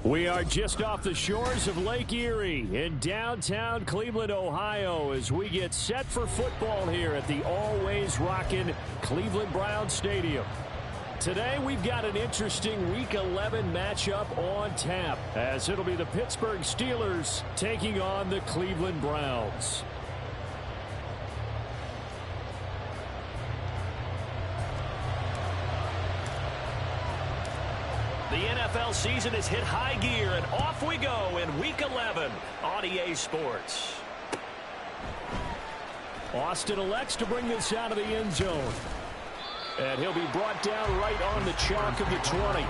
We are just off the shores of Lake Erie in downtown Cleveland, Ohio, as we get set for football here at the always rockin' Cleveland Browns Stadium. Today, we've got an interesting Week 11 matchup on tap, as it'll be the Pittsburgh Steelers taking on the Cleveland Browns. The NFL season has hit high gear, and off we go in Week 11 on EA Sports. Austin elects to bring this out of the end zone. And he'll be brought down right on the chalk of the 20.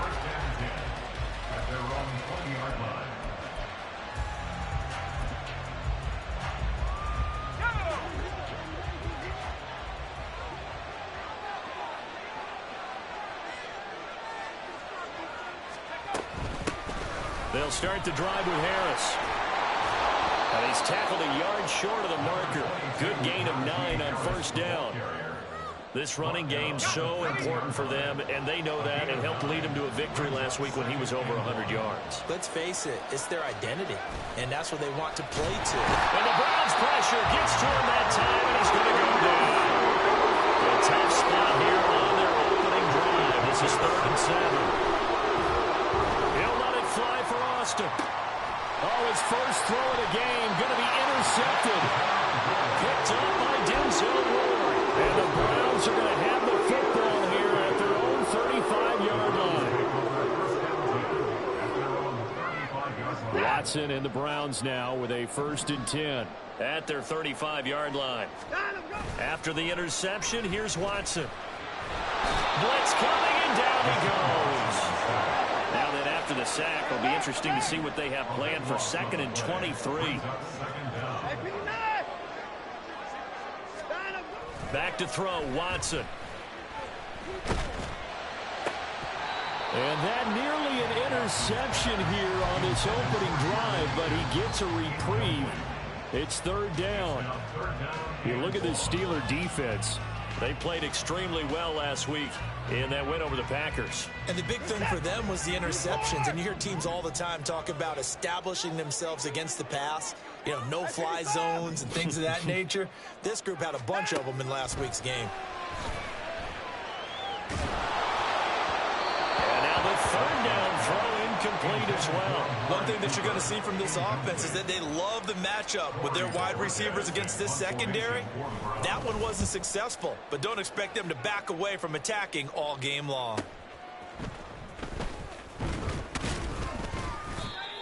They'll start the drive with Harris. And he's tackled a yard short of the marker. Good gain of 9 on first down. This running game's so important for them, and they know that, and helped lead him to a victory last week when he was over 100 yards. Let's face it, it's their identity, and that's what they want to play to. And the Browns' pressure gets to him that time, and he's going to go down. A tough spot here on their opening drive. This is 3rd and 7. Fly for Austin. Oh, his first throw of the game going to be intercepted. Picked up by Denzel Ward. And the Browns are going to have the football here at their own 35-yard line. Watson and the Browns now with a 1st and 10. At their 35-yard line. After the interception, here's Watson. Blitz coming, and down he goes. Now that after the sack, it'll be interesting to see what they have planned for 2nd and 23. Back to throw, Watson. And that nearly an interception here on this opening drive, but he gets a reprieve. It's 3rd down. You look at this Steeler defense. They played extremely well last week in that win over the Packers. And the big thing for them was the interceptions. And you hear teams all the time talk about establishing themselves against the pass. You know, no-fly zones and things of that nature. This group had a bunch of them in last week's game. And now the 3rd down throw incomplete as well. One thing that you're going to see from this offense is that they love the matchup with their wide receivers against this secondary. That one wasn't successful, but don't expect them to back away from attacking all game long.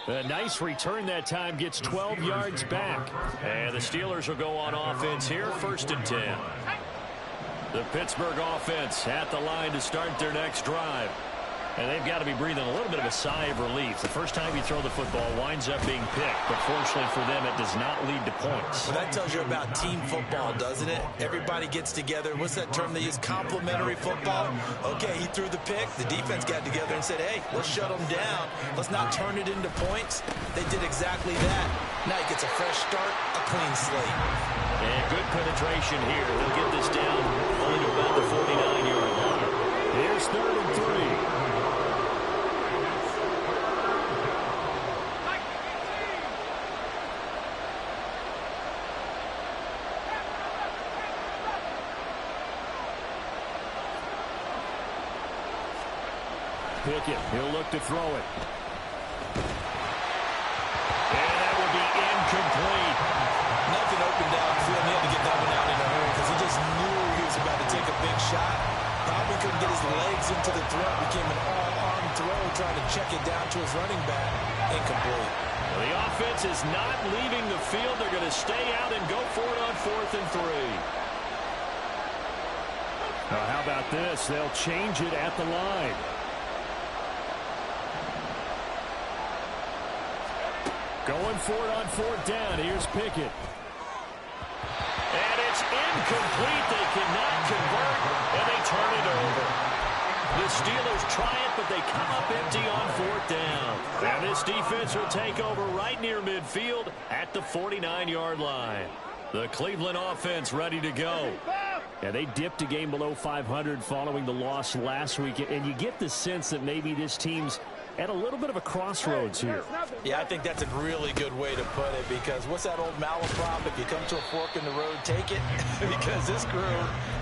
A nice return that time, gets 12 yards back. And the Steelers will go on offense here, 1st and 10. The Pittsburgh offense at the line to start their next drive. And they've got to be breathing a little bit of a sigh of relief. The first time you throw the football winds up being picked, but fortunately for them, it does not lead to points. Well, that tells you about team football, doesn't it? Everybody gets together. What's that term they use? Complementary football. Okay, he threw the pick. The defense got together and said, hey, let's shut them down. Let's not turn it into points. They did exactly that. Now he gets a fresh start, a clean slate. And good penetration here. They'll get this down only to about the 49-yard line. Here's 3rd and 3. Pickett, he'll look to throw it. And that will be incomplete. Nothing open downfield. He had to get that one out in a hurry because he just knew he was about to take a big shot. Probably couldn't get his legs into the throw. Became an all-arm throw trying to check it down to his running back. Incomplete. Well, the offense is not leaving the field. They're going to stay out and go for it on 4th and 3. Now, how about this? They'll change it at the line. Going for it on 4th down. Here's Pickett. And it's incomplete. They cannot convert, and they turn it over. The Steelers try it, but they come up empty on fourth down. And this defense will take over right near midfield at the 49-yard line. The Cleveland offense ready to go. Yeah, they dipped a game below 500 following the loss last week, and you get the sense that maybe this team's at a little bit of a crossroads here. Yeah, I think that's a really good way to put it, because what's that old malaprop? If you come to a fork in the road, take it. Because this crew,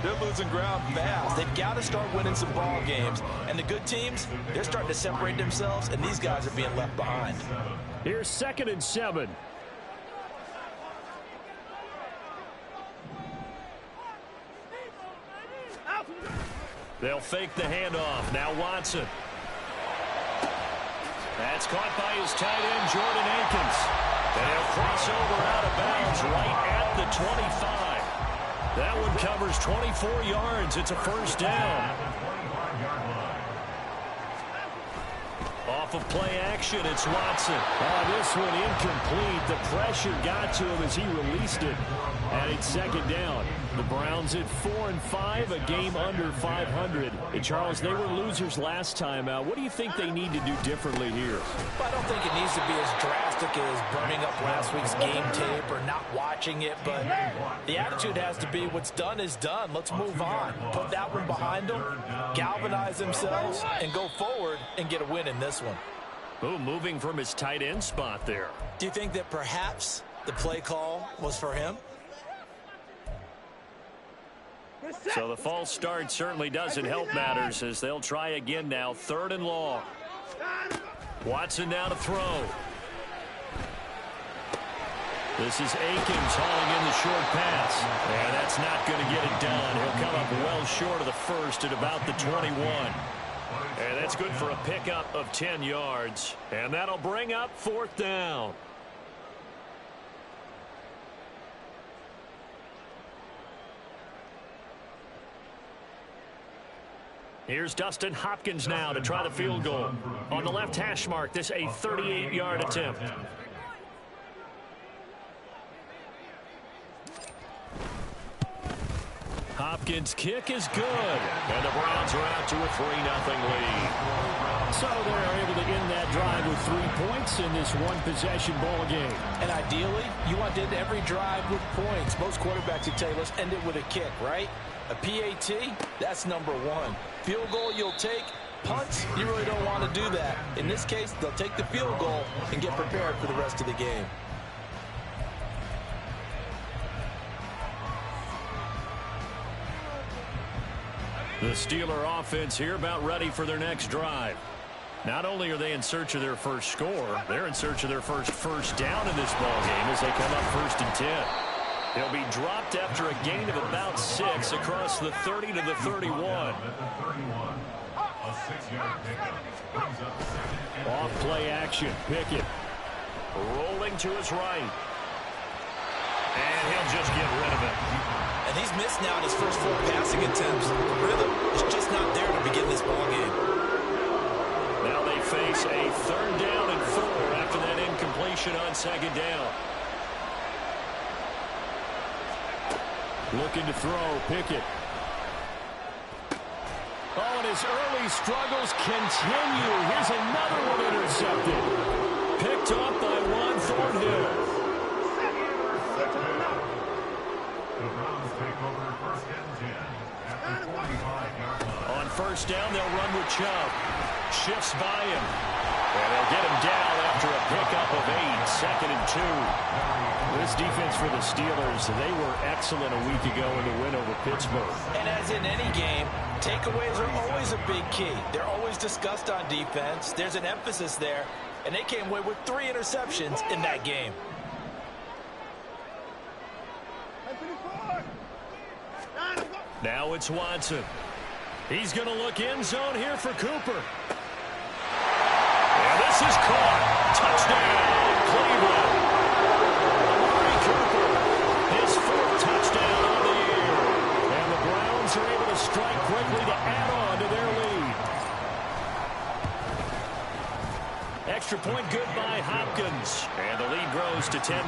they're losing ground fast. They've got to start winning some ball games. And the good teams, they're starting to separate themselves, and these guys are being left behind. Here's 2nd and 7. They'll fake the handoff. Now Watson. That's caught by his tight end, Jordan Akins. And he'll cross over out of bounds right at the 25. That one covers 24 yards. It's a first down. Off of play action, it's Watson. Oh, this one incomplete. The pressure got to him as he released it. And it's 2nd down. The Browns at 4-5, a game under 500. And Charles, they were losers last time out. What do you think they need to do differently here? Well, I don't think it needs to be as drastic as burning up last week's game tape or not watching it, but the attitude has to be what's done is done. Let's move on. Put that one behind them, galvanize themselves, and go forward and get a win in this one. Oh, moving from his tight end spot there. Do you think that perhaps the play call was for him? So the false start certainly doesn't help matters as they'll try again now. 3rd and long. Watson now to throw. This is Akins hauling in the short pass. And that's not going to get it done. He'll come up well short of the first at about the 21. And that's good for a pickup of 10 yards. And that'll bring up 4th down. Here's Dustin Hopkins now to try the field goal. On the left hash mark, this a 38-yard attempt. Hopkins' kick is good. And the Browns are out to a 3-0 lead. So they're able to end that drive with 3 points in this one-possession ball game. And ideally, you want to end every drive with points. Most quarterbacks would tell you, let's end it with a kick, right? A PAT, that's number 1. Field goal you'll take. Punts, you really don't want to do that. In this case, they'll take the field goal and get prepared for the rest of the game. The Steeler offense here about ready for their next drive. Not only are they in search of their first score, they're in search of their first down in this ball game as they come up 1st and 10. He'll be dropped after a gain of about 6 across the 30 to the 31. Off play action. Pickett rolling to his right. And he'll just get rid of it. And he's missed now his first 4 passing attempts. The rhythm is just not there to begin this ball game. Now they face a 3rd down and 4 after that incompletion on 2nd down. looking to throw. Pickett. Oh, and his early struggles continue. Here's another one intercepted. Picked off by Juan Thornhill. The Browns take over 1st and 10 at the 45-yard line. On 1st down, they'll run with Chubb. Shifts by him. And they'll get him down after a pickup of 8. 2nd and 2. This defense for the Steelers, they were excellent a week ago in the win over Pittsburgh. And as in any game, takeaways are always a big key. They're always discussed on defense. There's an emphasis there, and they came away with 3 interceptions in that game. Now it's Watson. He's going to look end zone here for Cooper. And this is caught. Touchdown, Cleveland. Amari Cooper, his 4th touchdown on the year. And the Browns are able to strike quickly to add on to their lead. Extra point good by Hopkins. And the lead grows to 10-0.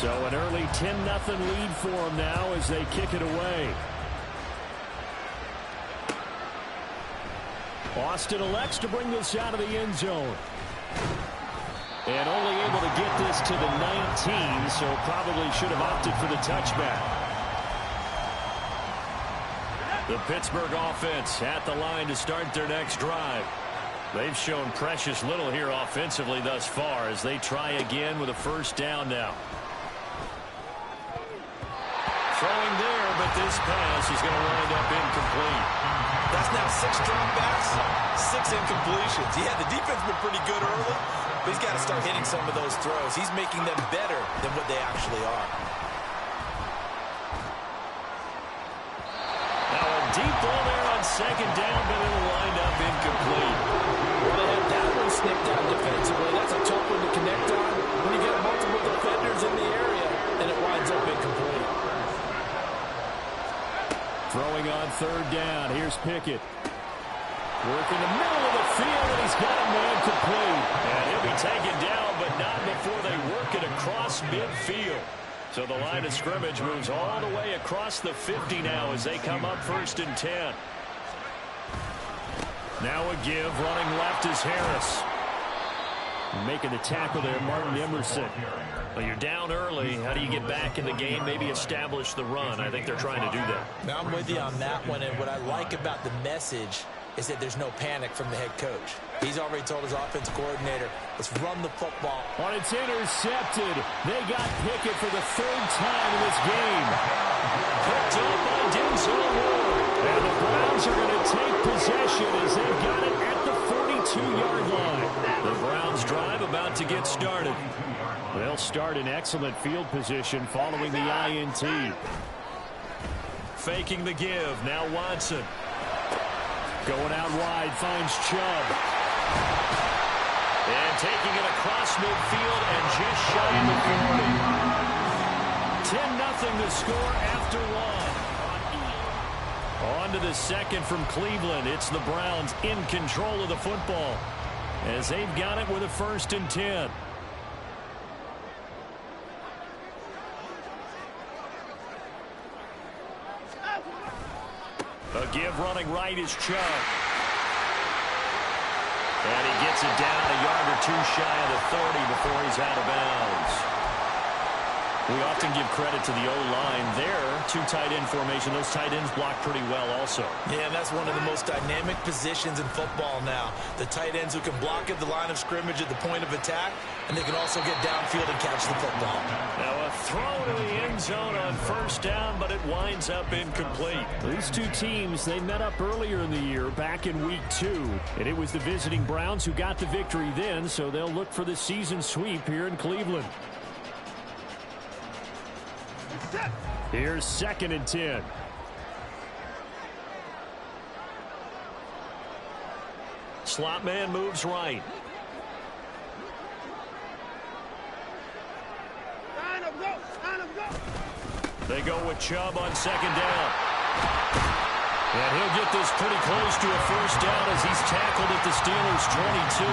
So an early 10-0 lead for them now as they kick it away. Austin elects to bring this out of the end zone. And only able to get this to the 19, so probably should have opted for the touchback. The Pittsburgh offense at the line to start their next drive. They've shown precious little here offensively thus far as they try again with a first down now. Throwing there, but this pass is going to wind up incomplete. That's now 6 dropbacks, 6 incompletions. Yeah, the defense been pretty good early, but he's got to start hitting some of those throws. He's making them better than what they actually are. Now a deep ball there on second down, but it'll wind up incomplete. Well, they had that one snipped out defensively. That's a tough one to connect on when you get multiple defenders in the area, and it winds up incomplete. Throwing on third down. Here's Pickett. Working the middle of the field, and he's got a man complete. And he'll be taken down, but not before they work it across midfield. So the line of scrimmage moves all the way across the 50 now as they come up 1st and 10. Now a give. Running left is Harris. Making the tackle there, Martin Emerson. Well, you're down early. How do you get back in the game? Maybe establish the run. I think they're trying to do that. Now, I'm with you on that one, and what I like about the message is that there's no panic from the head coach. He's already told his offensive coordinator, let's run the football. When it's intercepted, they got Pickett for the 3rd time in this game. Picked up by Denzel Ward. And the Browns are going to take possession as they've got it at the 42-yard line. The Browns drive about to get started. They'll start in excellent field position following the INT. Faking the give. Now Watson. Going out wide, finds Chubb. And taking it across midfield and just shy of the 40. 10-0 the score after 1. On to the second from Cleveland. It's the Browns in control of the football as they've got it with a 1st and 10. A give running right is Chubb. And he gets it down a yard or 2 shy of the 30 before he's out of bounds. We often give credit to the O-line there. 2 tight end formation. Those tight ends block pretty well also. Yeah, and that's one of the most dynamic positions in football now. The tight ends who can block at the line of scrimmage at the point of attack, and they can also get downfield and catch the football. Now a throw to the end zone on 1st down, but it winds up incomplete. These 2 teams, they met up earlier in the year, back in week 2. And it was the visiting Browns who got the victory then, so they'll look for the season sweep here in Cleveland. Here's 2nd and 10. Slot man moves right. They go with Chubb on 2nd down. And he'll get this pretty close to a 1st down as he's tackled at the Steelers' 22.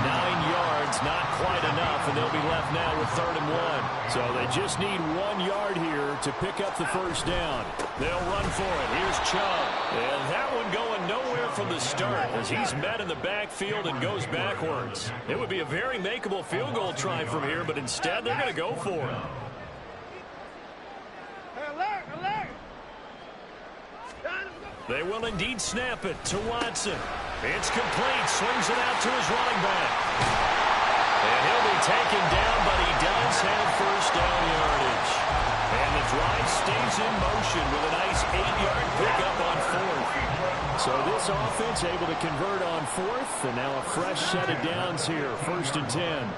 9 yards, not quite enough, and they'll be left now with 3rd and 1. So they just need 1 yard here to pick up the 1st down. They'll run for it. Here's Chubb. And that one going nowhere from the start as he's met in the backfield and goes backwards. It would be a very makeable field goal try from here, but instead they're going to go for it. They will indeed snap it to Watson. It's complete. Swings it out to his running back. And he'll be taken down, but he does have 1st down yardage. And the drive stays in motion with a nice 8-yard pickup on 4th. So this offense able to convert on 4th, and now a fresh set of downs here. 1st and 10.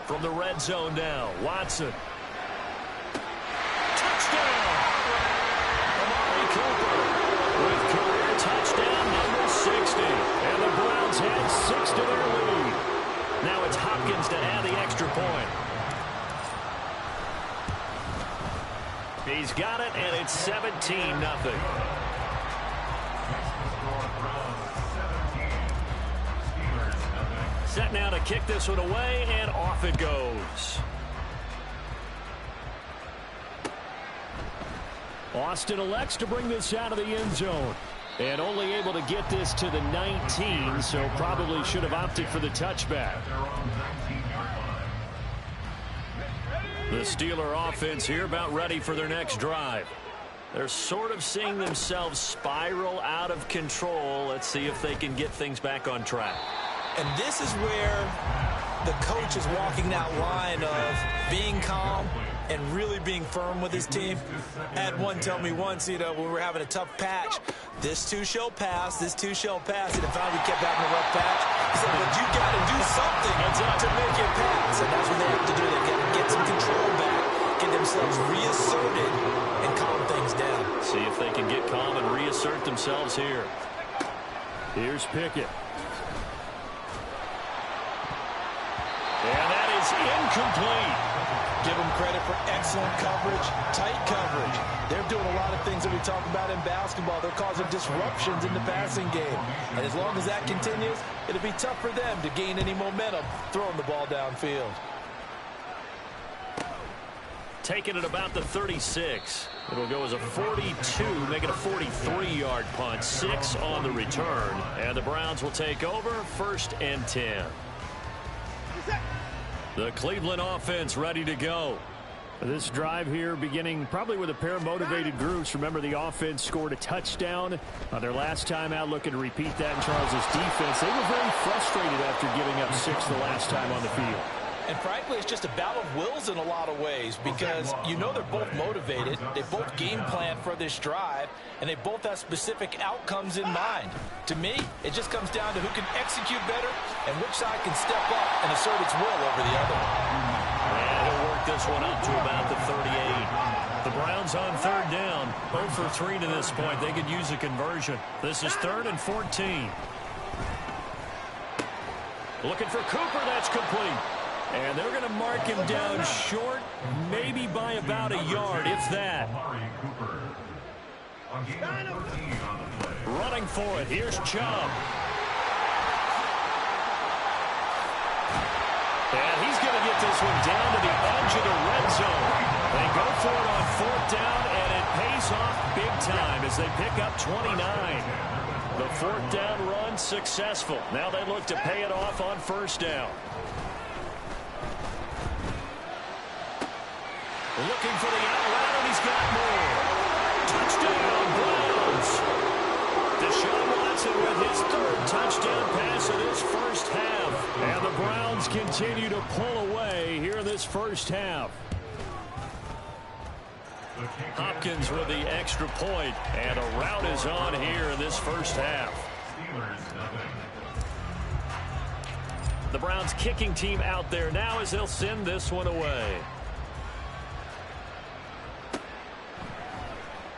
From the red zone now, Watson. Touchdown! Amari Cooper with career touchdown number 60. And the Browns have 6 to their lead. Now it's Hopkins to add the extra point. He's got it, and it's 17-0. Set now to kick this one away, and off it goes. Austin elects to bring this out of the end zone. And only able to get this to the 19, so probably should have opted for the touchback. The Steeler offense here about ready for their next drive. They're sort of seeing themselves spiral out of control. Let's see if they can get things back on track. And this is where the coach is walking that line of being calm and really being firm with his team. I had one tell me once, when we were having a tough patch, this too shall pass, this too shall pass. And finally we kept having a rough patch. He said, but you got to do something to make it pass. And that's what they have to do. They got to get some control back, get themselves reasserted, and calm things down. See if they can get calm and reassert themselves here. Here's Pickett. And that is incomplete. Give them credit for excellent coverage, tight coverage. They're doing a lot of things that we talk about in basketball. They're causing disruptions in the passing game. And as long as that continues, it'll be tough for them to gain any momentum throwing the ball downfield. Taking it about the 36. It'll go as a 42, make it a 43-yard punt. 6 on the return. And the Browns will take over 1st and 10. The Cleveland offense ready to go. This drive here beginning probably with a pair of motivated groups. Remember, the offense scored a touchdown on their last time out, looking to repeat that in Charles' defense. They were very frustrated after giving up 6 the last time on the field. And frankly, it's just a battle of wills in a lot of ways because they're both motivated. They both game plan for this drive, and they both have specific outcomes in mind. To me, it just comes down to who can execute better and which side can step up and assert its will over the other. And he'll work this one up to about the 38. The Browns on 3rd down, 0 for 3 to this point. They could use a conversion. This is 3rd and 14. Looking for Cooper, that's complete. And they're going to mark him down short, maybe by about a yard, if that. Running for it, here's Chubb. And he's going to get this one down to the edge of the red zone. They go for it on 4th down, and it pays off big time as they pick up 29. The 4th down run successful. Now they look to pay it off on 1st down. Looking for the out route, and he's got more. Touchdown, Browns. Deshaun Watson with his 3rd touchdown pass of this first half. And the Browns continue to pull away here in this first half. Hopkins with the extra point, and a rout is on here in this first half. The Browns kicking team out there now as they'll send this one away.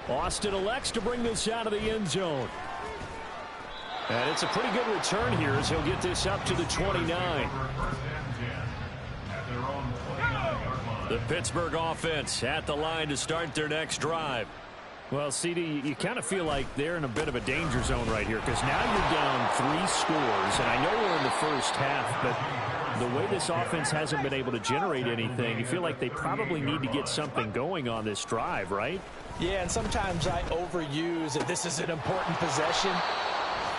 Austin elects to bring this out of the end zone. And it's a pretty good return here as he'll get this up to the 29. The Pittsburgh offense at the line to start their next drive. Well, CD, you kind of feel like they're in a bit of a danger zone right here because now you're down 3 scores. And I know we're in the first half, but the way this offense hasn't been able to generate anything, you feel like they probably need to get something going on this drive, right? Yeah, and sometimes I overuse that this is an important possession.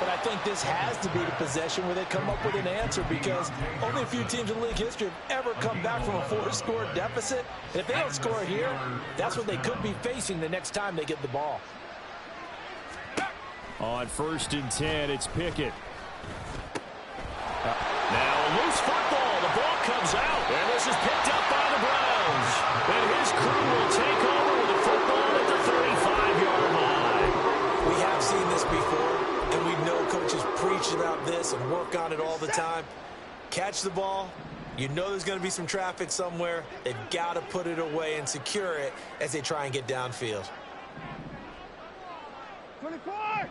But I think this has to be the possession where they come up with an answer because only a few teams in league history have ever come back from a 4-score deficit. And if they don't score here, that's what they could be facing the next time they get the ball. On 1st and 10, it's Pickett. Now a loose football. The ball comes out. And this is picked up by the Browns. And his crew will take over with the football at the 35-yard line. We have seen this before. And we know coaches preach about this and work on it all the time. Catch the ball. You know there's going to be some traffic somewhere. They've got to put it away and secure it as they try and get downfield. 24!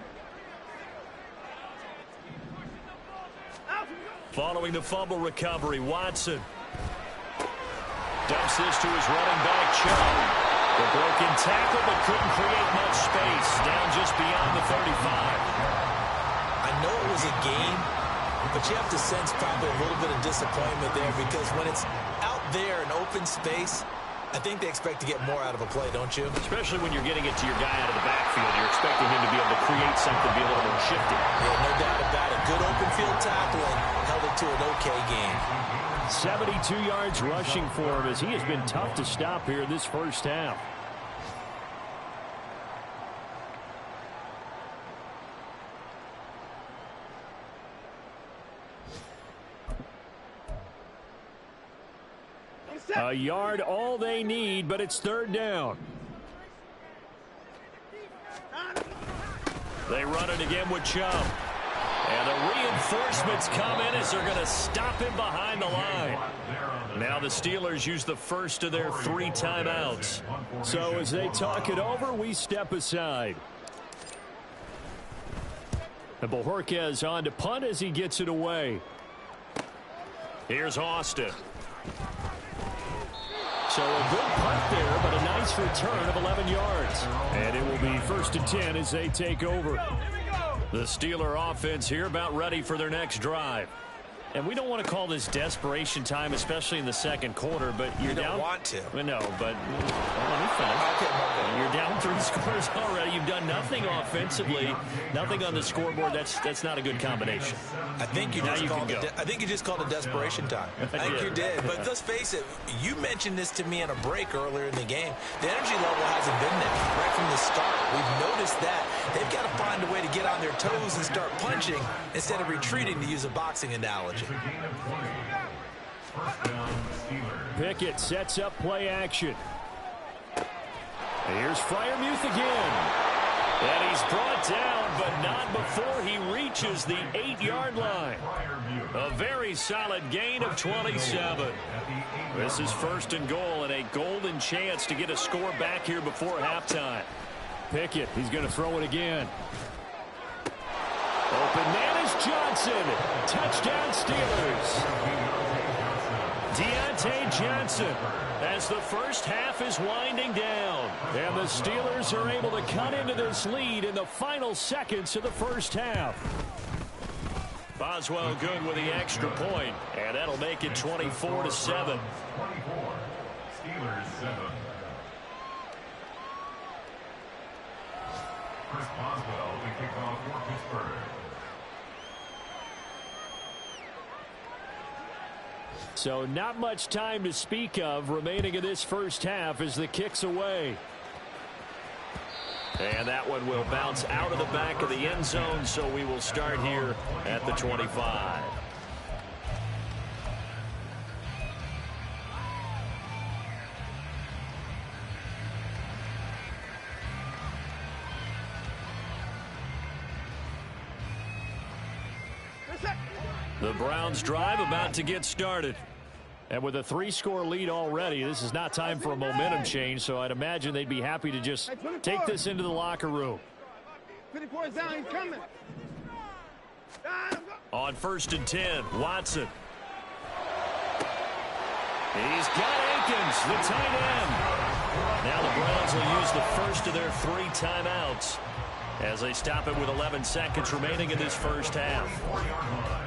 Following the fumble recovery, Watson dumps this to his running back, Chubb. The broken tackle, but couldn't create much space. Down just beyond the 35. I know it was a game, but you have to sense probably a little bit of disappointment there because when it's out there in open space, I think they expect to get more out of a play, don't you? Especially when you're getting it to your guy out of the backfield. You're expecting him to be able to create something, be a little more shifty. Yeah, no doubt about it. Good open field tackling held it to an okay game. 72 yards rushing for him as he has been tough to stop here this first half. A yard all they need, but it's third down. They run it again with Chubb. And the reinforcements come in as they're going to stop him behind the line. Now the Steelers use the first of their 3 timeouts. So as they talk it over, we step aside. And Bojorquez on to punt as he gets it away. Here's Austin. So a good punt there, but a nice return of 11 yards. And it will be 1st and 10 as they take over. The Steeler offense here about ready for their next drive. And we don't want to call this desperation time, especially in the second quarter, but you're down. You don't want to. No, but let me finish. Okay, you're down 3 scores already. You've done nothing offensively, nothing on the scoreboard. That's not a good combination. I think you just called it desperation time. I think you did. But let's face it, you mentioned this to me in a break earlier in the game. The energy level hasn't been there right from the start. We've noticed that. They've got to find a way to get on their toes and start punching instead of retreating, to use a boxing analogy. Pickett sets up play action. Here's Freiermuth again. And he's brought down, but not before he reaches the 8-yard line. A very solid gain of 27. This is 1st and goal and a golden chance to get a score back here before halftime. Pickett, he's going to throw it again. Open man is Johnson. Touchdown Steelers. Deontay Johnson as the first half is winding down. And the Steelers are able to cut into this lead in the final seconds of the first half. Boswell good with the extra point, and that'll make it 24-7. 24. Steelers 7. Chris Boswell to kick off for Pittsburgh. So not much time to speak of remaining in this first half as the kick's away. And that one will bounce out of the back of the end zone, so we will start here at the 25. The Browns drive about to get started. And with a 3-score lead already, this is not time for a momentum change, so I'd imagine they'd be happy to just take this into the locker room. 24 is down, he's coming. On 1st and 10, Watson. He's got Akins, the tight end. Now the Browns will use the first of their 3 timeouts as they stop it with 11 seconds remaining in this first half.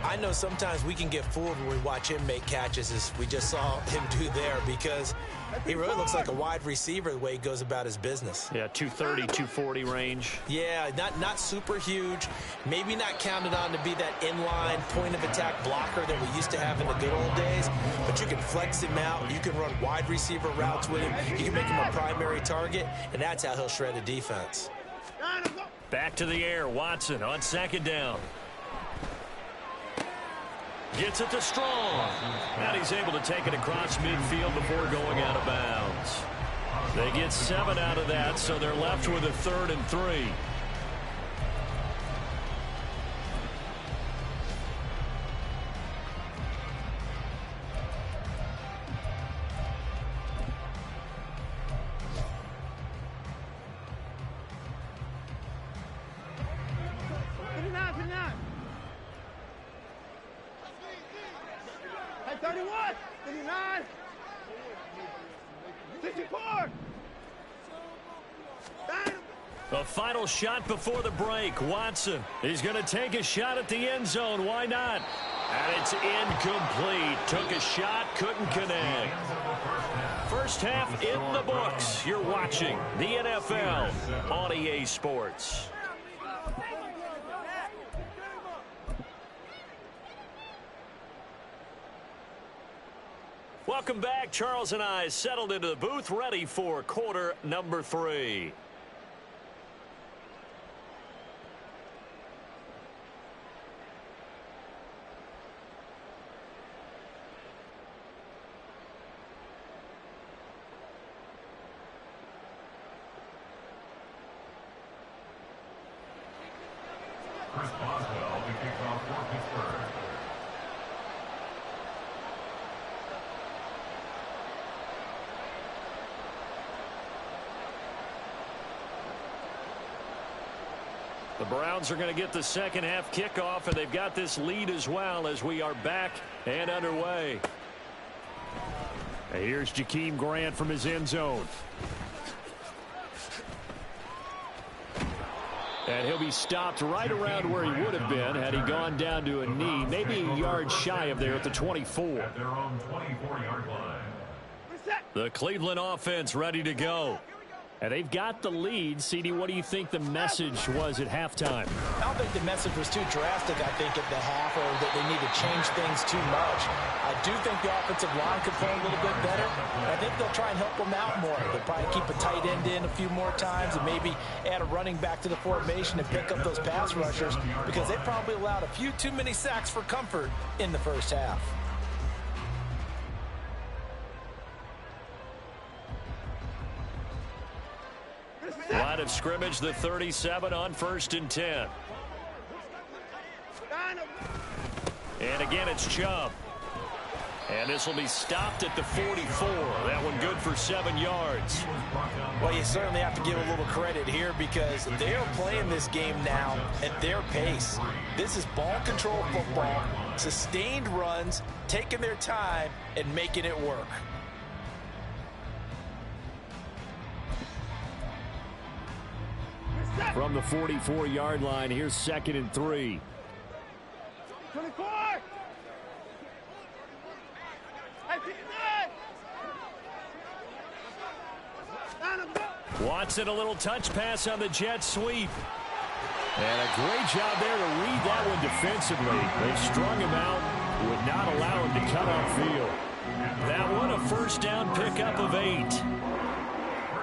I know sometimes we can get fooled when we watch him make catches, as we just saw him do there, because he really looks like a wide receiver the way he goes about his business. Yeah, 230, 240 range. Yeah, not super huge. Maybe not counted on to be that inline point-of-attack blocker that we used to have in the good old days, but you can flex him out. You can run wide receiver routes with him. You can make him a primary target, and that's how he'll shred a defense. Back to the air, Watson on 2nd down. Gets it to Strong. And he's able to take it across midfield before going out of bounds. They get 7 out of that, so they're left with a 3rd and 3. A final shot before the break. Watson, he's going to take a shot at the end zone. Why not? And it's incomplete. Took a shot, couldn't connect. First half in the books. You're watching the NFL on EA Sports. Welcome back. Charles and I settled into the booth, ready for quarter number 3. Chris Boswell to kick off for Pittsburgh. The Browns are going to get the second half kickoff, and they've got this lead as well as we are back and underway. And here's Jakeem Grant from his end zone. And he'll be stopped right around where he would have been had he gone down to a knee, maybe a yard shy of there at the 24. At their own 24-yard line. The Cleveland offense ready to go. And they've got the lead. CD, what do you think the message was at halftime? I don't think the message was too drastic, I think, at the half, or that they need to change things too much. I do think the offensive line could play a little bit better. And I think they'll try and help them out more. They'll probably keep a tight end in a few more times and maybe add a running back to the formation and pick up those pass rushers, because they probably allowed a few too many sacks for comfort in the first half. Line of scrimmage, the 37 on 1st and 10. And again, it's Chubb. And this will be stopped at the 44. That one good for 7 yards. Well, you certainly have to give a little credit here, because they are playing this game now at their pace. This is ball control football, sustained runs, taking their time, and making it work. From the 44-yard line, here's 2nd and 3. 24! Watson, a little touch pass on the jet sweep. And a great job there to read that one defensively. They strung him out, would not allow him to cut upfield. That one a first down pickup of 8.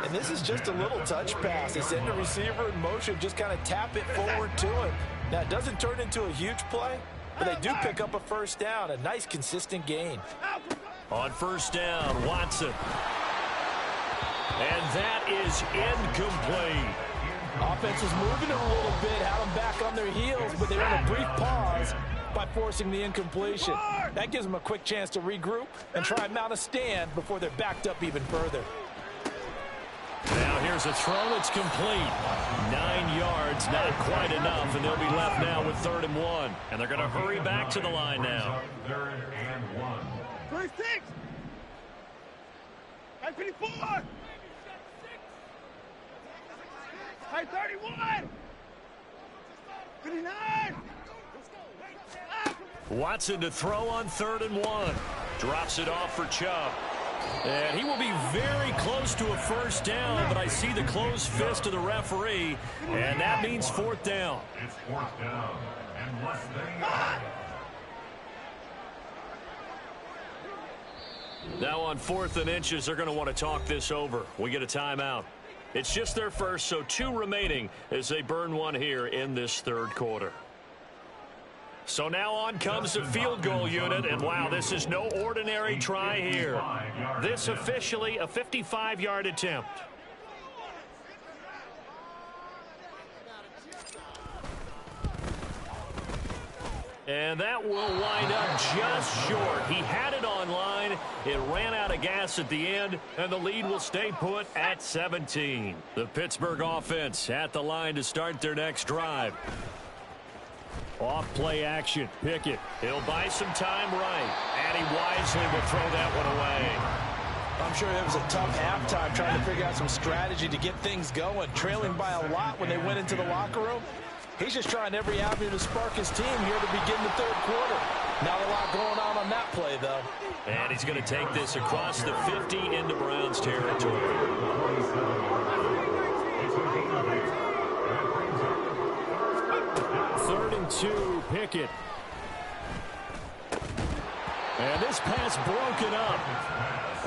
And this is just a little touch pass. They send the receiver in motion, just kind of tap it forward to him. Now, it doesn't turn into a huge play, but they do pick up a first down, a nice, consistent gain. On first down, Watson. And that is incomplete. Offense is moving it a little bit, had them back on their heels, but they're in a brief pause by forcing the incompletion. That gives them a quick chance to regroup and try and mount a stand before they're backed up even further. Now here's a throw. It's complete. 9 yards, not quite enough, and they'll be left now with 3rd and 1. And they're going to hurry back to the line now. 3rd and 1. 26! 54! 31! 59! Watson to throw on 3rd and 1. Drops it off for Chubb. And he will be very close to a first down, but I see the closed fist of the referee, and that means 4th down. It's 4th down and less than 1. Now on 4th and inches, they're going to want to talk this over. We get a timeout. It's just their first, so 2 remaining as they burn one here in this 3rd quarter. So now on comes the field goal unit, and wow, this is no ordinary try here. This officially a 55-yard attempt. And that will wind up just short. He had it on line. It ran out of gas at the end, and the lead will stay put at 17. The Pittsburgh offense at the line to start their next drive. Off play action. Pickett. He'll buy some time right, and he wisely will throw that one away. I'm sure it was a tough halftime trying to figure out some strategy to get things going. Trailing by a lot when they went into the locker room. He's just trying every avenue to spark his team here to begin the 3rd quarter. Not a lot going on that play, though. And he's going to take this across the 50 into Browns territory. 3rd and 2, Pickett. And this pass broken up.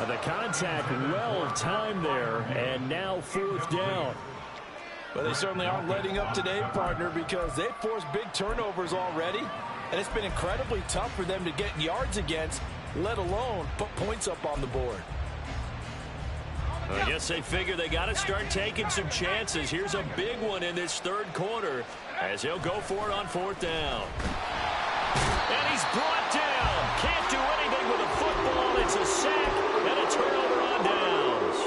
The contact well timed there, and now 4th down. But they certainly aren't letting up today, partner, because they've forced big turnovers already, and it's been incredibly tough for them to get yards against, let alone put points up on the board. I guess they figure they got to start taking some chances. Here's a big one in this 3rd quarter as he'll go for it on 4th down. And he's brought down. Can't do anything with a football. It's a sack and a turnover on downs.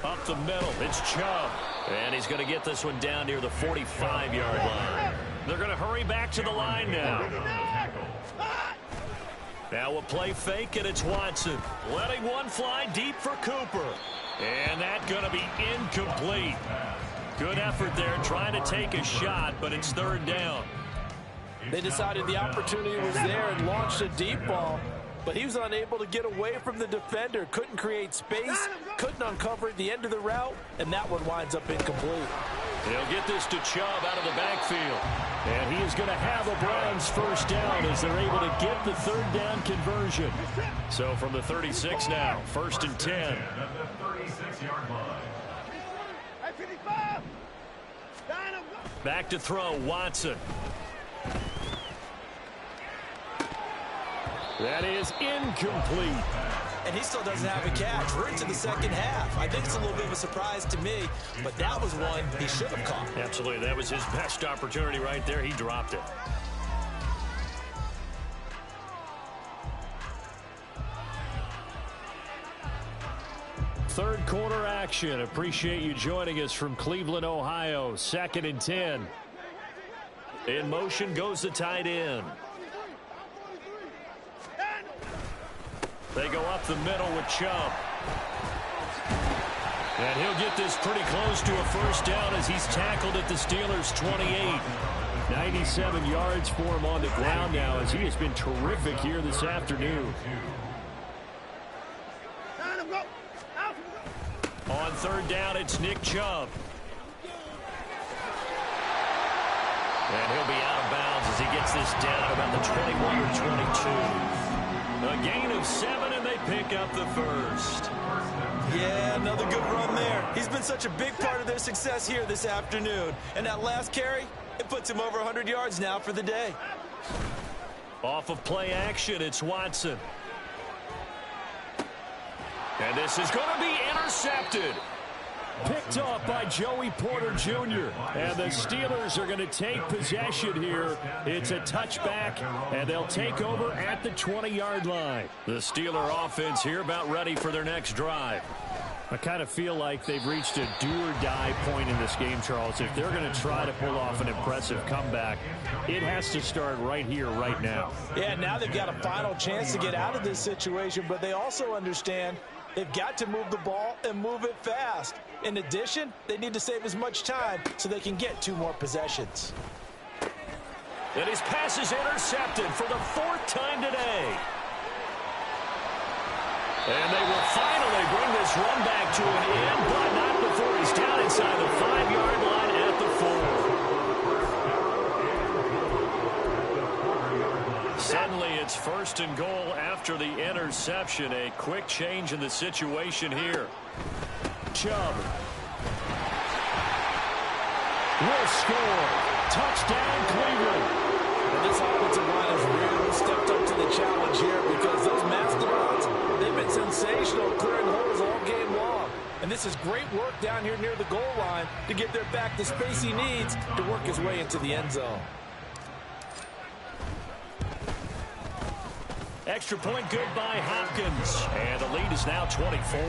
Up the middle, it's Chubb. And he's going to get this one down near the 45-yard line. They're going to hurry back to the line now. Now a play fake, and it's Watson. Letting one fly deep for Cooper. And that's going to be incomplete. Good effort there, trying to take a shot, but it's 3rd down. They decided the opportunity was there and launched a deep ball, but he was unable to get away from the defender. Couldn't create space, couldn't uncover at the end of the route, and that one winds up incomplete. They'll get this to Chubb out of the backfield. And he is going to have a Browns 1st down as they're able to get the 3rd down conversion. So from the 36 now, 1st and 10. Back to throw, Watson. That is incomplete. And he still doesn't have a catch. We're into the 2nd half. I think it's a little bit of a surprise to me, but that was one he should have caught. Absolutely. That was his best opportunity right there. He dropped it. Third quarter action. Appreciate you joining us from Cleveland, Ohio. 2nd and 10. In motion goes the tight end. They go up the middle with Chubb. And he'll get this pretty close to a 1st down as he's tackled at the Steelers' 28. 97 yards for him on the ground now as he has been terrific here this afternoon. On 3rd down, it's Nick Chubb. And he'll be out of bounds as he gets this down about the 21 or 22. A gain of 7, and they pick up the 1st. Yeah, another good run there. He's been such a big part of their success here this afternoon. And that last carry, it puts him over 100 yards now for the day. Off of play action, it's Watson. And this is going to be intercepted. Picked off by Joey Porter Jr. And the Steelers are going to take possession here. It's a touchback, and they'll take over at the 20-yard line. The Steeler offense here about ready for their next drive. I kind of feel like they've reached a do-or-die point in this game, Charles. If they're going to try to pull off an impressive comeback, it has to start right here, right now. Yeah, now they've got a final chance to get out of this situation, but they also understand they've got to move the ball and move it fast. In addition, they need to save as much time so they can get 2 more possessions. And his pass is intercepted for the 4th time today. And they will finally bring this run back to an end, but not before he's down inside the 5-yard line at the 4. Suddenly it's 1st and goal after the interception. A quick change in the situation here. Chubb will score. Touchdown, Cleveland. And this offensive line has really stepped up to the challenge here because those Mastodons, they've been sensational clearing holes all game long. And this is great work down here near the goal line to get their back the space he needs to work his way into the end zone. Extra point good by Hopkins. And the lead is now 24.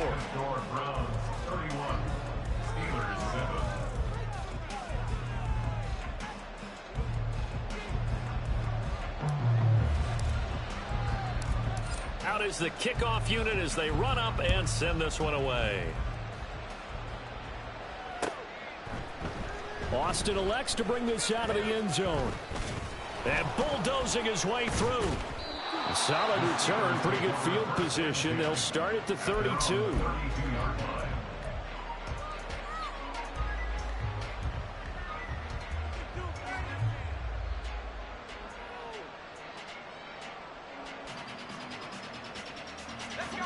Out is the kickoff unit as they run up and send this one away. Austin elects to bring this out of the end zone. And bulldozing his way through. A solid return, pretty good field position. They'll start at the 32.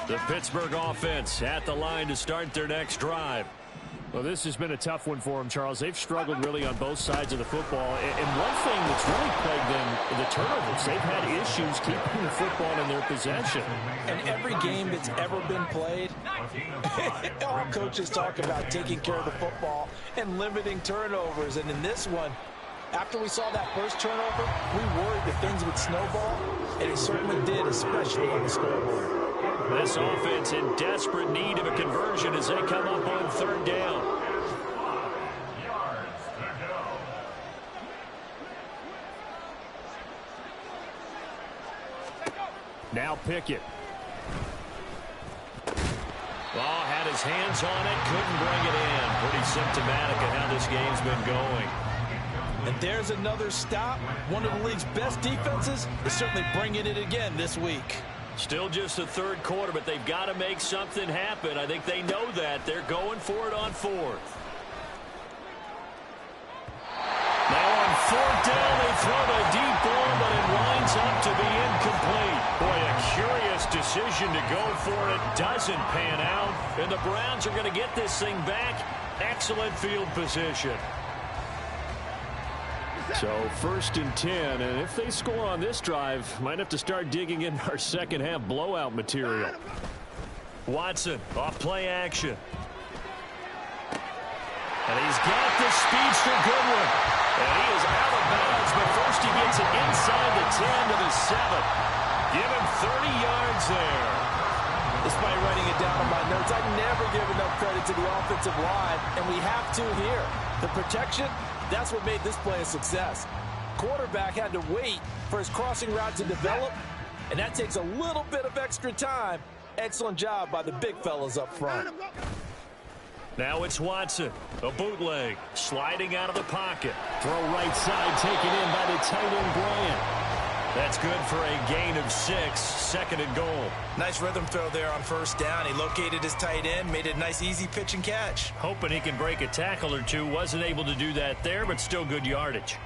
The Pittsburgh offense at the line to start their next drive. Well, this has been a tough one for them, Charles. They've struggled really on both sides of the football. And one thing that's really plagued them, the turnovers. They've had issues keeping the football in their possession. And every game that's ever been played, all coaches talk about taking care of the football and limiting turnovers. And in this one, after we saw that first turnover, we worried that things would snowball, and it certainly did, especially on the scoreboard. This offense in desperate need of a conversion as they come up on third down. Now Pickett. Oh, had his hands on it, couldn't bring it in. Pretty symptomatic of how this game's been going. And there's another stop. One of the league's best defenses is certainly bringing it again this week. Still just the third quarter, but they've got to make something happen. I think they know that. They're going for it on fourth. Now on fourth down, they throw the deep ball, but it winds up to be incomplete. Boy, a curious decision to go for it. Doesn't pan out. And the Browns are going to get this thing back. Excellent field position. So 1st and 10, and if they score on this drive, might have to start digging in our second half blowout material. Watson off play action. And he's got the speedster Goodwin. And he is out of bounds, but first he gets it inside the 10 to the 7. Give him 30 yards there. Despite writing it down on my notes, I never give enough credit to the offensive line, and we have to here. The protection, that's what made this play a success. Quarterback had to wait for his crossing route to develop, and that takes a little bit of extra time. Excellent job by the big fellas up front. Now it's Watson, a bootleg, sliding out of the pocket. Throw right side, taken in by the tight end Bryant. That's good for a gain of 6, 2nd and goal. Nice rhythm throw there on first down. He located his tight end, made it a nice easy pitch and catch. Hoping he can break a tackle or two. Wasn't able to do that there, but still good yardage.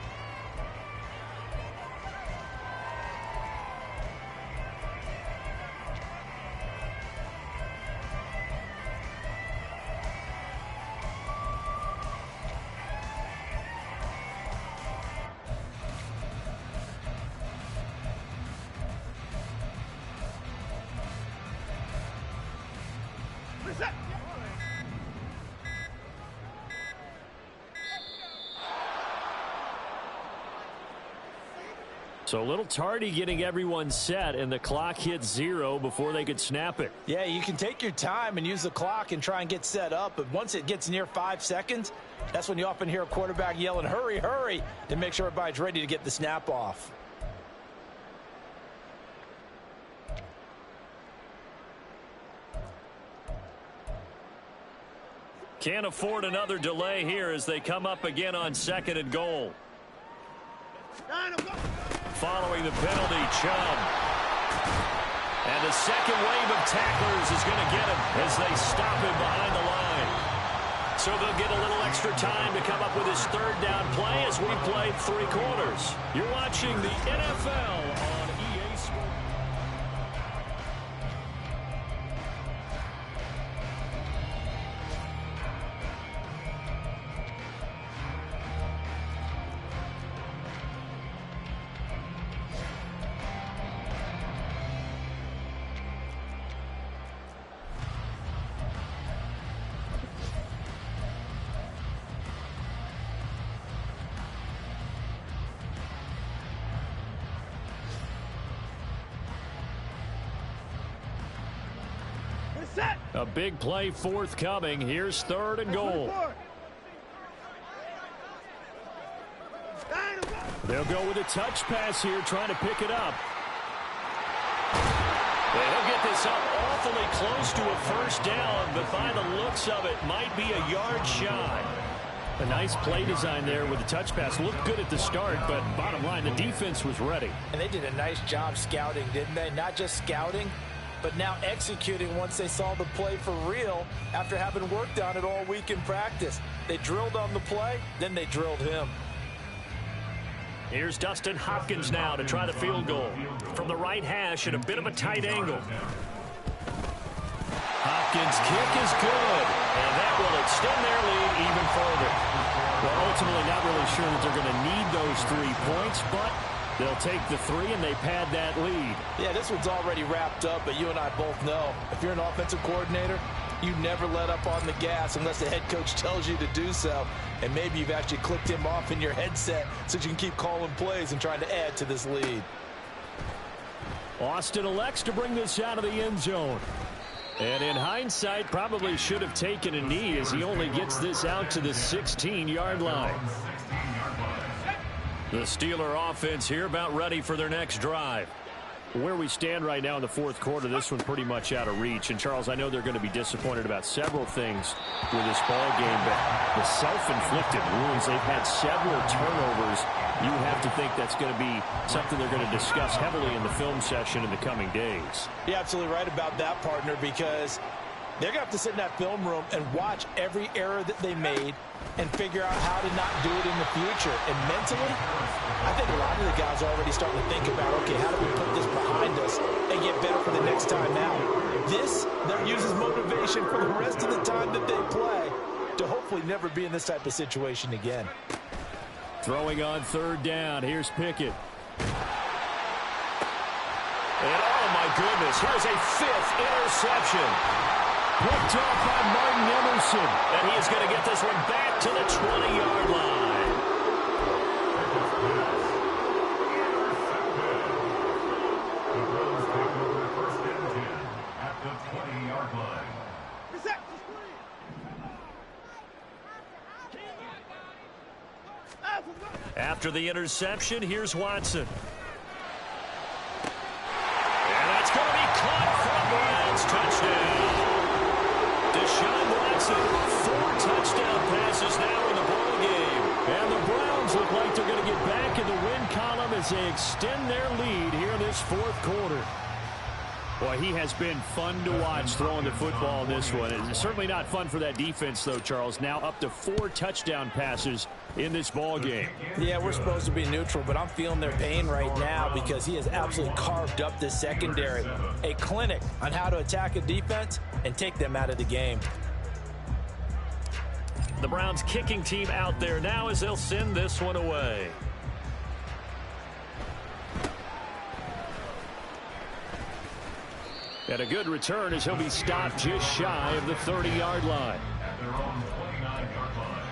So a little tardy getting everyone set, and the clock hit 0 before they could snap it. Yeah, you can take your time and use the clock and try and get set up, but once it gets near 5 seconds, that's when you often hear a quarterback yelling, hurry, hurry, to make sure everybody's ready to get the snap off. Can't afford another delay here as they come up again on 2nd and goal. Following the penalty, Chubb. And the second wave of tacklers is going to get him as they stop him behind the line. So they'll get a little extra time to come up with his third down play as we played 3 quarters. You're watching the NFL on EA Sports. A big play forthcoming. Here's 3rd and goal. They'll go with a touch pass here, trying to pick it up. They'll get this up awfully close to a first down, but by the looks of it, might be a yard shy. A nice play design there with the touch pass. Looked good at the start, but bottom line, the defense was ready. And they did a nice job scouting, didn't they? Not just scouting, but now executing once they saw the play for real after having worked on it all week in practice. They drilled on the play, then they drilled him. Here's Dustin Hopkins now to try the field goal. From the right hash at a bit of a tight angle. Hopkins' kick is good, and that will extend their lead even further. Well, ultimately not really sure that they're going to need those 3 points, but they'll take the 3 and they pad that lead. Yeah, this one's already wrapped up, but you and I both know if you're an offensive coordinator, you never let up on the gas unless the head coach tells you to do so. And maybe you've actually clicked him off in your headset so you can keep calling plays and trying to add to this lead. Austin elects to bring this out of the end zone. And in hindsight, probably should have taken a knee as he only gets this out to the 16-yard line. The Steeler offense here about ready for their next drive. Where we stand right now in the fourth quarter, this one pretty much out of reach. And, Charles, I know they're going to be disappointed about several things with this ball game, but the self-inflicted wounds, they've had several turnovers. You have to think that's going to be something they're going to discuss heavily in the film session in the coming days. You're absolutely right about that, partner, because they're going to have to sit in that film room and watch every error that they made and figure out how to not do it in the future. And mentally, I think a lot of the guys are already starting to think about, okay, how do we put this behind us and get better for the next time out? This, they'll use as motivation for the rest of the time that they play to hopefully never be in this type of situation again. Throwing on third down. Here's Pickett. And, oh, my goodness, here's a 5th interception. Picked off by Martin Emerson. And he is going to get this one back to the 20-yard line. The Browns take over first and 10 at the 20-yard line. After the interception, here's Watson. And that's going to be caught for a Browns touchdown. Deshaun Watson, 4 touchdown passes now in the ball game. And the Browns look like they're going to get back in the win column as they extend their lead here in this fourth quarter. Boy, he has been fun to watch throwing the football in this one. It's certainly not fun for that defense, though, Charles. Now up to 4 touchdown passes in this ball game. Yeah, we're supposed to be neutral, but I'm feeling their pain right now because he has absolutely carved up this secondary. A clinic on how to attack a defense and take them out of the game. The Browns kicking team out there now as they'll send this one away. And a good return as he'll be stopped just shy of the 30-yard line. At their own 29-yard line.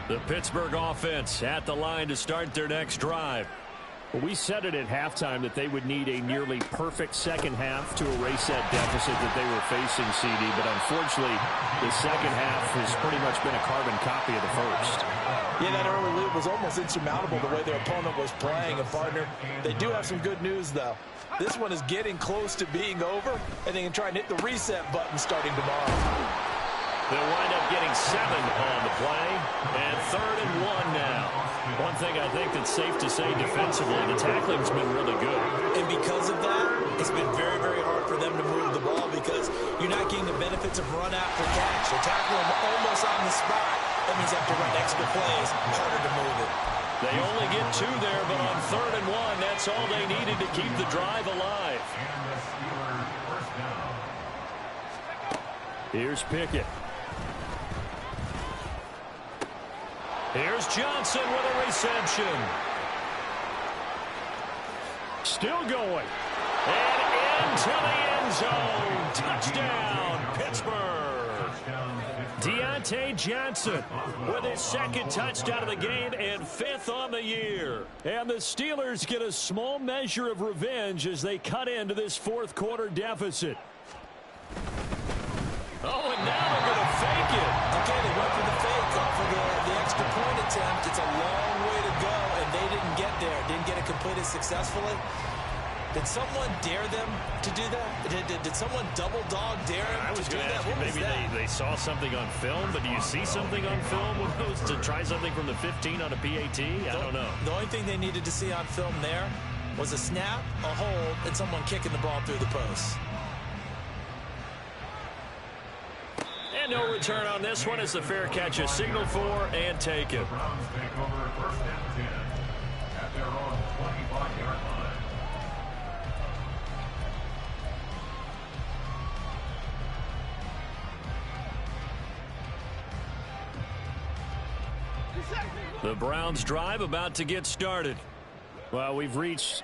The Pittsburgh offense at the line to start their next drive. Well, we said it at halftime that they would need a nearly perfect second half to erase that deficit that they were facing, CD. But unfortunately, the second half has pretty much been a carbon copy of the first. Yeah, that early lead was almost insurmountable the way their opponent was playing. And, partner, they do have some good news, though. This one is getting close to being over, and they can try and hit the reset button starting tomorrow. They'll wind up getting 7 on the play, and 3rd and 1 now. One thing I think that's safe to say defensively, the tackling's been really good. And because of that, it's been very, very hard for them to move the ball because you're not getting the benefits of run after catch. They're tackling them almost on the spot. That means they have to run extra plays, harder to move it. They only get 2 there, but on 3rd and 1, that's all they needed to keep the drive alive. And the Steelers first down. Here's Pickett. Here's Johnson with a reception. Still going. And into the end zone. Touchdown, Pittsburgh. Deontay Johnson with his 2nd touchdown of the game and 5th on the year. And the Steelers get a small measure of revenge as they cut into this fourth quarter deficit. Oh, and now they're going to fake it. Okay, they went for the fake off of the extra point attempt. It's a long way to go, and they didn't get there. Didn't get it completed successfully. Did someone dare them to do that? Did someone double dog dare them to do that? What was that? Maybe they saw something on film, but do you see something on film with those to try something from the 15 on a PAT? I don't know. The only thing they needed to see on film there was a snap, a hold, and someone kicking the ball through the post. And no return on this one as the fair catch is signaled for and taken. Browns take over first and 10 at their own 25-yard line. The Browns drive about to get started. Well, we've reached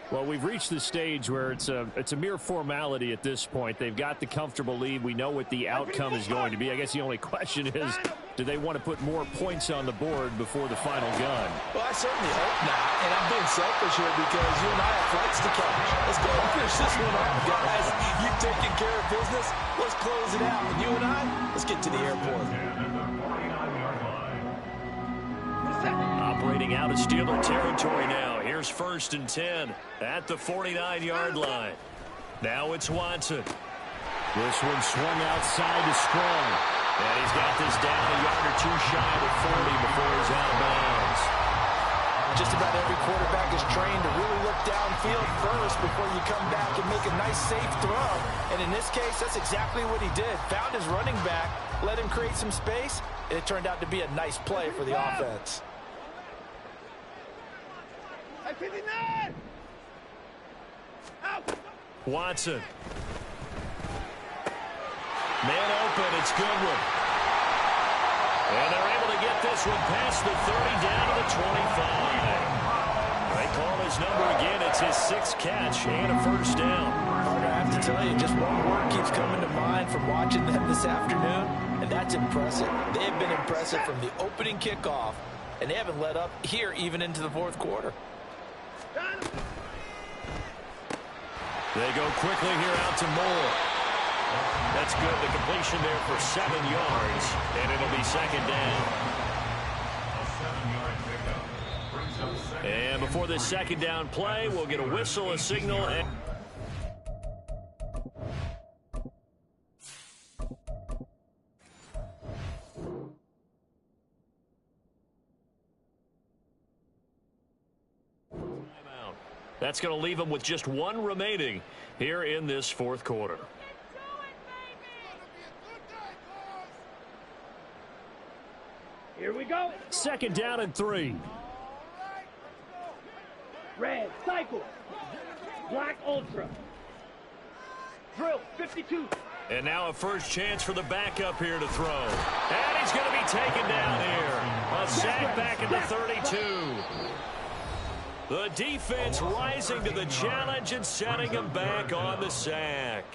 the stage where it's a mere formality at this point. They've got the comfortable lead. We know what the outcome is going to be. I guess the only question is, do they want to put more points on the board before the final gun? Well, I certainly hope not. And I'm being selfish here because you and I have flights to catch. Let's go and finish this one up, guys. You've taken care of business. Let's close it out. And you and I, let's get to the airport. Operating out of Steeler territory now. Here's first and 10 at the 49-yard line. Now it's Watson. This one swung outside to Strong. And he's got this down a yard or two shy of 40 before he's out of bounds. Just about every quarterback is trained to really look downfield first before you come back and make a nice, safe throw. And in this case, that's exactly what he did. Found his running back, let him create some space, and it turned out to be a nice play for the offense. Watson. Man open, it's Goodwin. And they're able to get this one past the 30 down to the 25. They call his number again. It's his sixth catch and a first down. Carter, I have to tell you, just one word keeps coming to mind from watching them this afternoon, and that's impressive. They have been impressive from the opening kickoff, and they haven't let up here even into the fourth quarter. They go quickly here out to Moore. That's good. The completion there for 7 yards, and it'll be second down. And before this second down play, we'll get a whistle, a signal, and that's going to leave them with just one remaining here in this fourth quarter. Here we go. Second down and 3. Red, cycle. Black, ultra. Drill, 52. And now a first chance for the backup here to throw. And he's going to be taken down here. A sack back at the 32. The defense rising to the challenge and setting him back on the sack.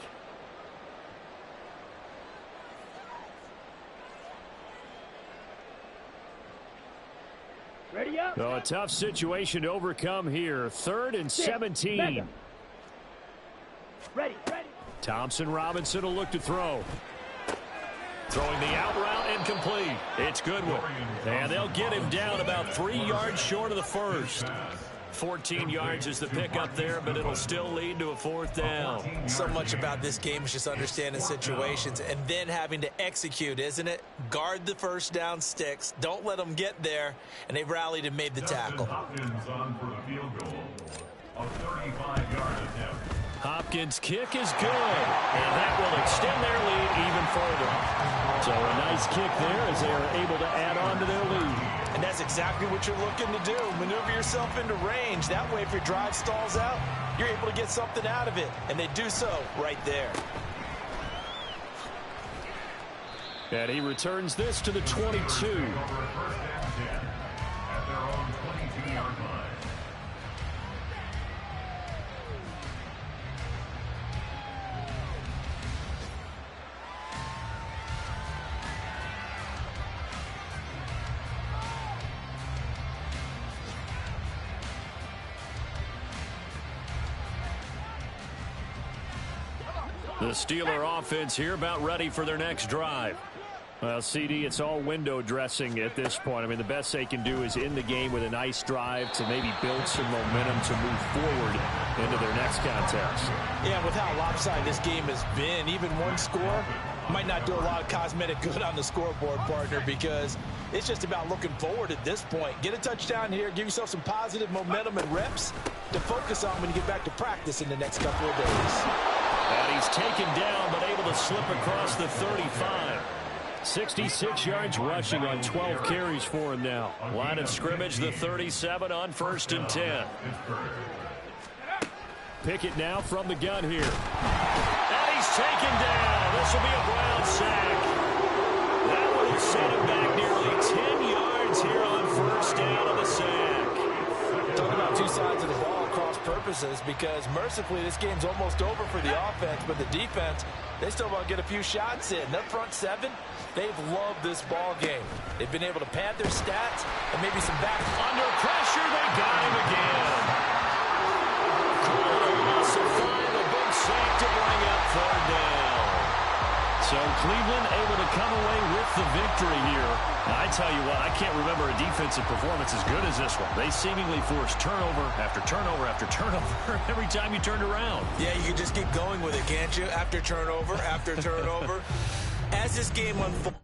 Ready up. So a tough situation to overcome here. 3rd and 17. Ready. Thompson Robinson will look to throw. Throwing the out route incomplete. It's Goodwin. And they'll get him down about 3 yards short of the first. 14 yards is the pickup there, but it'll still lead to a fourth down. So much about this game is just understanding situations and then having to execute, isn't it? Guard the first down sticks. Don't let them get there. And they've rallied and made the tackle. Hopkins on for the field goal. A 35-yard attempt. Hopkins' kick is good, and that will extend their lead even further. So a nice kick there as they are able to add on to their lead. And that's exactly what you're looking to do. Maneuver yourself into range. That way, if your drive stalls out, you're able to get something out of it. And they do so right there. And he returns this to the 22. First and 10 at their own 22-yard line. The Steeler offense here about ready for their next drive. Well, CD, it's all window dressing at this point. I mean, the best they can do is in the game with a nice drive to maybe build some momentum to move forward into their next contest. Yeah, with how lopsided this game has been, even one score might not do a lot of cosmetic good on the scoreboard, partner, because it's just about looking forward at this point. Get a touchdown here, give yourself some positive momentum and reps to focus on when you get back to practice in the next couple of days. And he's taken down, but able to slip across the 35. 66 yards rushing on 12 carries for him now. Line of scrimmage, the 37 on 1st and 10. Pickett now from the gun here. And he's taken down. This will be a Brown sack. That would have set him back nearly 10 yards here on 1st down of the sack. Talking about two sides of the ball cross purposes, because mercifully this game's almost over for the offense, but the defense, they still want to get a few shots in. Their front seven, they've loved this ball game. They've been able to pad their stats and maybe some back. Under pressure, they got him again. Call it a loss of 5, a big sack to bring up 3rd down. So Cleveland able to come away with the victory here. Now, I tell you what, I can't remember a defensive performance as good as this one. They seemingly forced turnover after turnover after turnover every time you turned around. Yeah, you can just keep going with it, can't you? After turnover, after turnover. As this game unfolds.